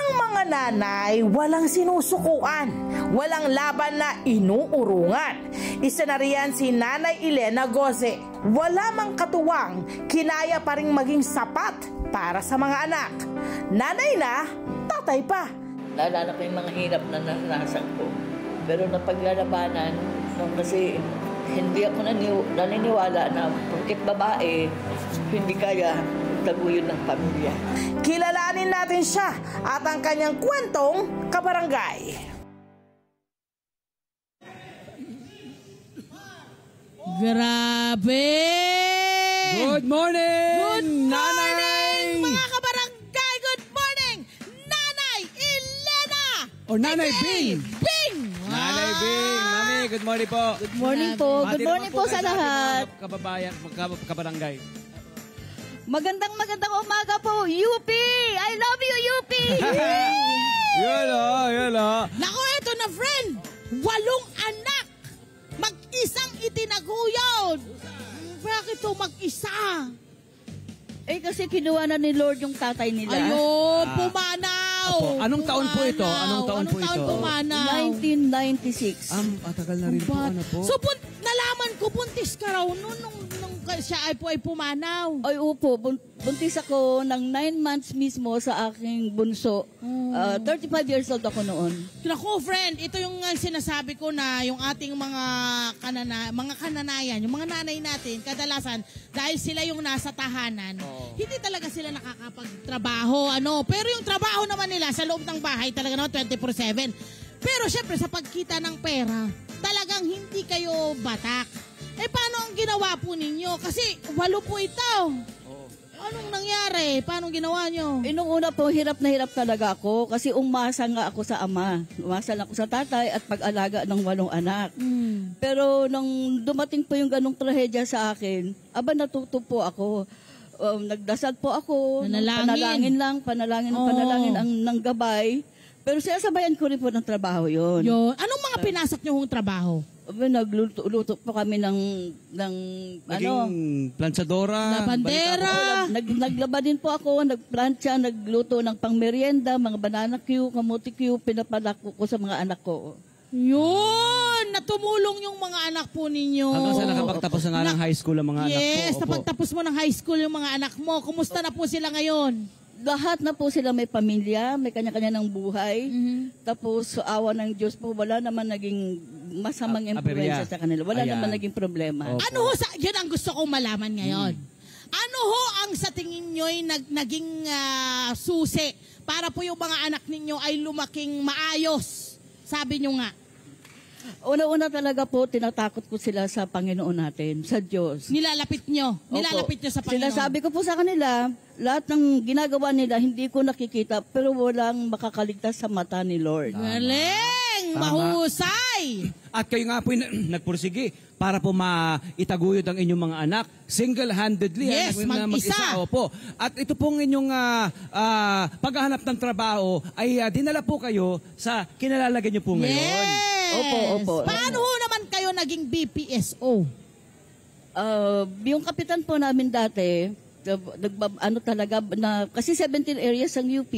Ang mga nanay walang sinusukuan, walang laban na inuurungan. Isa na riyan si Nanay Elena Goze. Wala mang katuwang, kinaya pa ring maging sapat para sa mga anak. Nanay na, tatay pa. Naalala ko yung mga hirap na naranasan ko. Pero napaglalabanan, kasi hindi ako naniniwala na porket babae, hindi kaya taguyod ng pamilya. Kilalanin natin siya at ang kanyang kwentong kabarangay. Grabe! Good morning! Good morning, Nanay! mga kabarangay! Good morning, Nanay Elena! O Nanay Bing! Bing! Nanay Bing! Mami, good morning po. Good morning po. Good morning po sa lahat. Mga kababayan, kabarangay. Magandang umaga po, UP! I love you, UP! Yun o. Naku, eto na, friend! 8 anak! Mag-isang itinaguyod! Bakit to mag-isa? Eh kasi kinuha na ni Lord yung tatay nila. Ayun, pumanaw! Opo. Anong taon po ito? Anong taon po ito? Pumanaw? 1996. Tagal na rin po. Ano po? So, nalaman ko, buntis ka raw nung siya ay pumanaw. Ay upo, buntis ako ng 9 months mismo sa aking bunso. 35 years old ako noon. Naku, friend, ito yung sinasabi ko na yung ating mga kananayan, yung mga nanay natin, kadalasan, dahil sila yung nasa tahanan, hindi talaga sila nakakapagtrabaho. Pero yung trabaho naman nila sa loob ng bahay, talaga naman 24/7. Pero syempre, sa pagkita ng pera, talagang hindi kayo batak. Eh, paano ang ginawa po ninyo? Kasi 8 po ito. Anong nangyari? Paano ginawa nyo? Nung una po, hirap na hirap talaga ako kasi umasa nga ako sa ama. Umasa lang ako sa tatay at pag-alaga ng 8 anak. Pero nung dumating po yung ganong trahedya sa akin, natuto po ako. Nagdasal po ako. Nanalangin. Panalangin ng gabay. Pero sinasabayan ko rin po ng trabaho yun. Anong mga pinasok nyo hong trabaho? Nagluto po kami ng Planchadora. Bandera. Naglaba din po ako, nagplancha, nagluto ng pangmerienda, mga banana cue, kamuti cue, pinapalako ko sa mga anak ko. Yun! Natumulong yung mga anak po ninyo. Hanggang sa nakapagtapos na nga ng high school ang mga anak po. Yes, napagtapos mo ng high school yung mga anak mo. Kumusta na po sila ngayon? Lahat na po sila may pamilya, may kanya-kanya ng buhay. Tapos, awa ng Diyos po, wala naman naging masamang influensya sa kanila. Wala naman naging problema. Ano ho yun ang gusto kong malaman ngayon. Ano ho ang sa tingin nyo'y naging susi para po yung mga anak ninyo ay lumaking maayos? Sabi nyo nga. Una-una talaga po, tinatakot ko sila sa Panginoon natin, sa Diyos. Nilalapit nyo sa Panginoon. Sinasabi ko po sa kanila, lahat ng ginagawa nila, hindi ko nakikita, pero walang makakaligtas sa mata ni Lord. Galing! Mahusay! At kayo nga po nagpursige para po maitaguyod ang inyong mga anak single-handedly. Yes, mag-isa. Opo. At ito pong inyong paghahanap ng trabaho ay dinala po kayo sa kinalalagyan nyo po ngayon. Yes! Opo. Paano ho naman kayo naging BPSO? Yung kapitan po namin dati, kasi 17 areas ang UP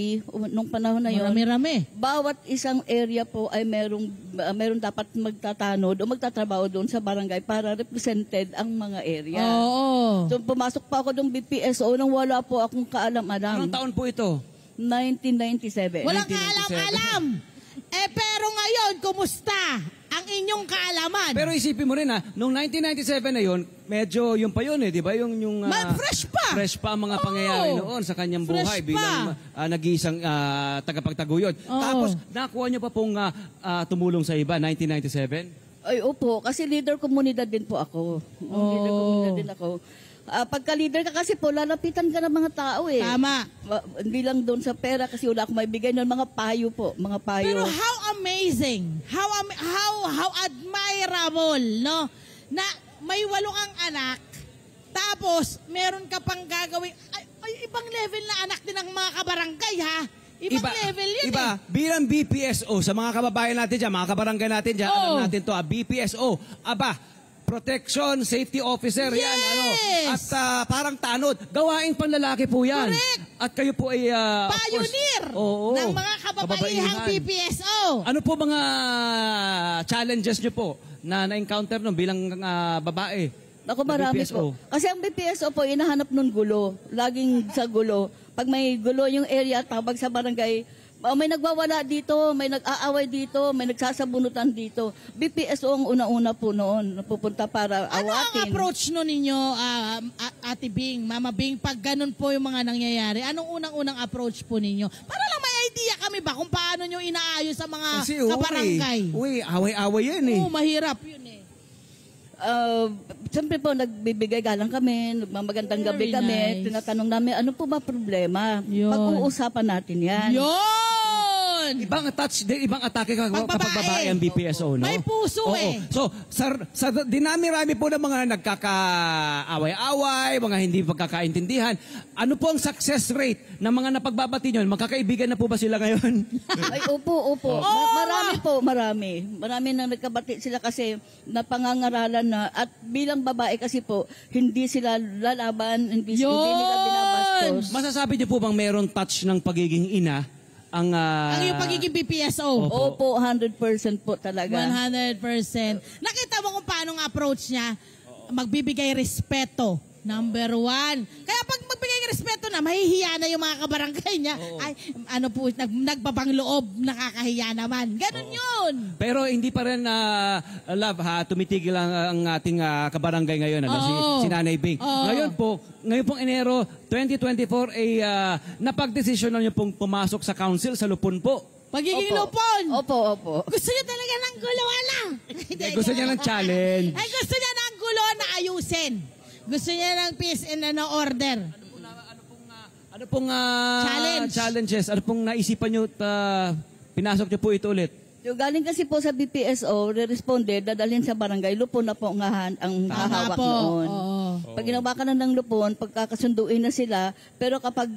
nung panahon na yun. Marami-rami. Bawat isang area po ay meron dapat magtatanod o magtatrabaho doon sa barangay para represented ang mga area. Oo. So pumasok pa ako ng BPSO nang wala po akong kaalam-alam. Anong taon po ito? 1997. Walang kaalam-alam. Pero ngayon, kumusta ang inyong kaalaman? Pero isipin mo rin noong 1997 na yun, medyo yung pa yun di ba? Fresh pa! Fresh pa ang mga pangyayari noon sa kanyang buhay bilang nag-iisang tagapagtaguyod. Tapos, nakuha niyo pa pong tumulong sa iba, 1997? Ay, opo. Kasi leader komunidad din po ako. Leader komunidad din ako. Pagka-leader ka kasi po, lalapitan ka ng mga tao eh. Tama. Hindi lang doon sa pera kasi wala akong maibigay ng mga payo po. Mga payo. Pero how amazing, how admirable, no? Na may 8 ang anak, tapos meron ka pang gagawin, ay ibang level na anak din ng mga kabarangay, ha? Ibang level yun bilang BPSO, sa mga kababayan natin dyan, mga kabarangay natin dyan, alam natin to, BPSO, protection, safety officer, yan. Ano, Yes! at parang tanod. Gawain panlalaki po yan. Correct! At kayo po ay, of course, Pioneer oo, ng mga kababaihang BPSO. Ano po mga challenges nyo po na na-encounter nung bilang babae? Ako na marami BPSO? po. Kasi ang BPSO po, inahanap nun gulo. Laging sa gulo. Pag may gulo yung area, tawag sa barangay, may nagwawala dito, may nag-aaway dito, may nagsasabunutan dito. BPSO ang una-una po noon, napupunta para Ano ang awatin. approach no ninyo, Ate Bing, Mama Bing, pag ganun po yung mga nangyayari? Anong unang-unang approach po ninyo? Para lang may idea kami ba kung paano nyo inaayos sa mga Kasi kabarangay? away-away yan eh. Oo, mahirap yun eh. Siyempre po, nagbibigay galang kami, magandang gabi Very kami, nice. tinatanong namin, ano po ba problema? Yun. Pag-uusapan natin yan. Yun! Ibang atake kapag Pag babae ang BPSO, no? May puso Oo. eh. So, sa dinami-rami po ng mga nagkakaaway-away, mga hindi pagkakaintindihan, ano po ang success rate ng mga napagbabati nyo? Magkakaibigan na po ba sila ngayon? Ay, opo. Marami po, marami. Marami nang nagkabati sila kasi napangangaralan na at bilang babae kasi po, hindi sila lalaban, hindi nila binabastos. Masasabi niyo po bang meron touch ng pagiging ina ang Ang yung pagiging BPSO. Opo, 100% po talaga. 100%. Nakita mo kung paano ang approach niya? Magbibigay respeto. Number 1. Kaya pag magbigay respeto na, mahihiya na yung mga kabarangay niya. Ay, ano po, nagbabang loob, nakakahiya naman. Ganon yun. Pero hindi pa rin, love ha, tumitigil ang ating kabarangay ngayon, si Nanay Bing. Ngayon pong Enero 2024 ay napag-desisyon na niyo pong pumasok sa council sa Lupon po. Pagiging lupon. Opo. Gusto niya talaga ng gulo, ano? Gusto niya ng challenge. Ay, gusto niya ng gulo na ayusin. Gusto niya ng peace and order. Ano pong Challenge. challenges? Ano pong naisipan nyo at pinasok nyo po ito ulit? Yung galing kasi po sa BPSO, re-responde, dadalhin sa barangay, lupon na po ang hahawak po. noon. Oo. Pag ginawa ka na ng lupon, pagkakasunduin na sila, pero kapag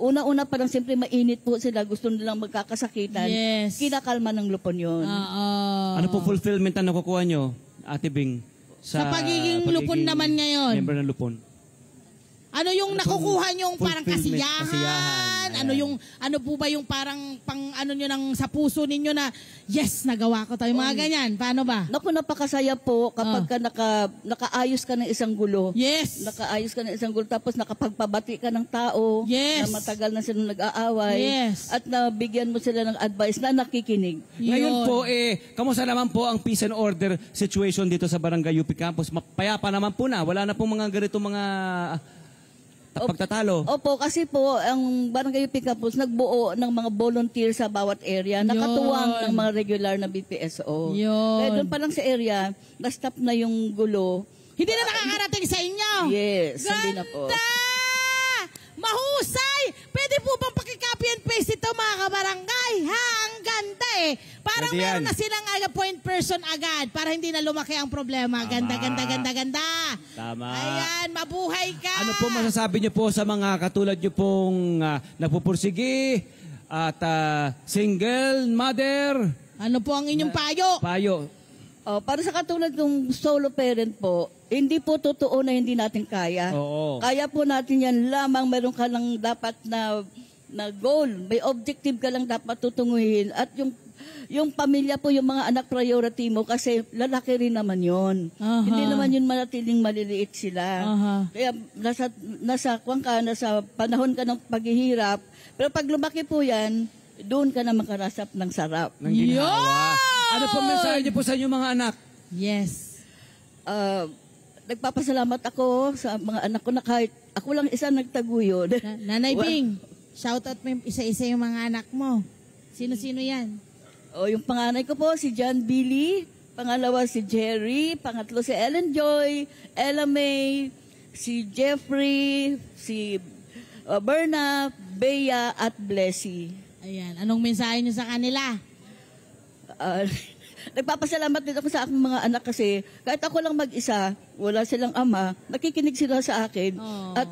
una-una parang siyempre mainit po sila, gusto nilang magkakasakitan, Yes. kinakalma ng lupon yun. Oo. Ano pong fulfillment ang nakukuha nyo, Ate Bing? Sa pagiging lupon naman ngayon. Member ng lupon. Ano yung nakukuha niyong parang fulfillment, kasiyahan? kasiyahan. Ano po ba yung parang ano nyo ng sa puso ninyo na yes, nagawa ko tayo mga ganyan. Paano ba? Naku, napakasaya po kapag ka nakaayos ka ng isang gulo. Yes. Nakaayos ka ng isang gulo, tapos nakapagpabati ka ng tao Yes. na matagal na sila nag-aaway. Yes. At nabigyan mo sila ng advice na nakikinig. Ngayon Yun. po, kamusta naman po ang peace and order situation dito sa Barangay UP Campus? Payapa naman po na. Wala na pong mga ganito mga pagtatalo. Opo, kasi po, ang Barangay UP Campus nagbuo ng mga volunteer sa bawat area, nakatuwang ng mga regular na BPSO. Yun. Kaya doon pa lang sa area, na-stop na yung gulo. Hindi na nakakarating sa inyo. Yes, hindi na po. Ganda! Mahusay! Pwede po bang pakicopy and paste ito mga kabarangay? Ha? Ang ganda eh. Parang Pwede meron yan. na silang point person agad para hindi na lumaki ang problema. Ganda. Tama. Ayan, mabuhay ka! Ano po masasabi niyo po sa mga katulad niyo pong napupursigi at single mother? Ano po ang inyong payo? Payo. Para sa katulad ng solo parent po, hindi po totoo na hindi natin kaya. Oo. Kaya po natin yan lamang meron ka lang dapat na goal. May objective ka lang dapat tutunguhin. At yung pamilya po, yung mga anak priority mo kasi lalaki rin naman yon. Aha. Hindi naman yun manatiling maliliit sila. Aha. Kaya nasa panahon ka ng paghihirap. Pero pag lumaki po yan, doon ka na makarasap ng sarap. Ng ginhawa. Ano po mensahe niyo po sa inyong mga anak? Yes. Nagpapasalamat ako sa mga anak ko na kahit ako lang isa nagtaguyod. Nanay Bing, shoutout mo isa-isa yung mga anak mo. Sino-sino yan? Yung panganay ko po si John Billy, pangalawa si Jerry, pangatlo si Ellen Joy, Ella May, si Jeffrey, si Berna, Bea at Blessy. Ayan, anong mensahe niyo sa kanila? Nagpapasalamat din ako sa aking mga anak kasi kahit ako lang mag-isa, wala silang ama, nakikinig sila sa akin. Oh. At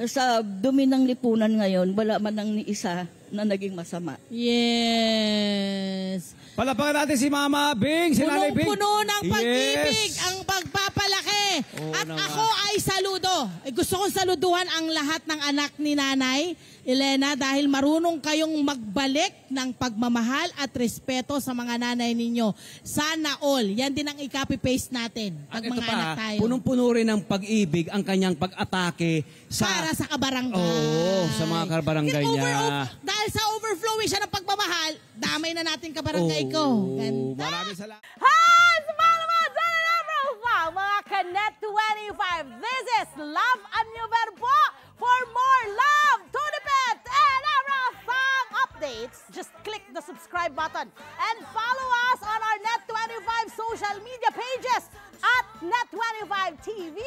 sa dumi ng lipunan ngayon, wala man nang ni isa na naging masama. Yes. Palapakan natin si Mama Bing, si Nanay Bing. Punong-puno ng pag-ibig Yes. ang pagpapalagay nagpapalaki. Oo At naman. ako ay saludo. Gusto kong saluduhan ang lahat ng anak ni Nanay Elena dahil marunong kayong magbalik ng pagmamahal at respeto sa mga nanay ninyo. Sana all. Yan din ang i-copy-paste natin pag At ito mga pa, anak tayo. punong-puno rin ng pag-ibig ang kanyang pag-atake Para sa kabarangay. Oo, sa mga kabarangay niya. Dahil sa overflowing siya ng pagmamahal, damay na natin kabarangay ko. Ganda. Maraming salamat. Hi! Salamat! Salamat! Mga Kanet 25. This is Love and New Verbo. For more love, Tunipet, and Arafang updates, just click the subscribe button and follow us on our Net25 social media pages at Net25 TV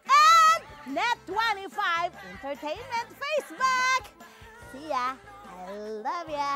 and Net25 Entertainment Facebook. See ya. I love ya.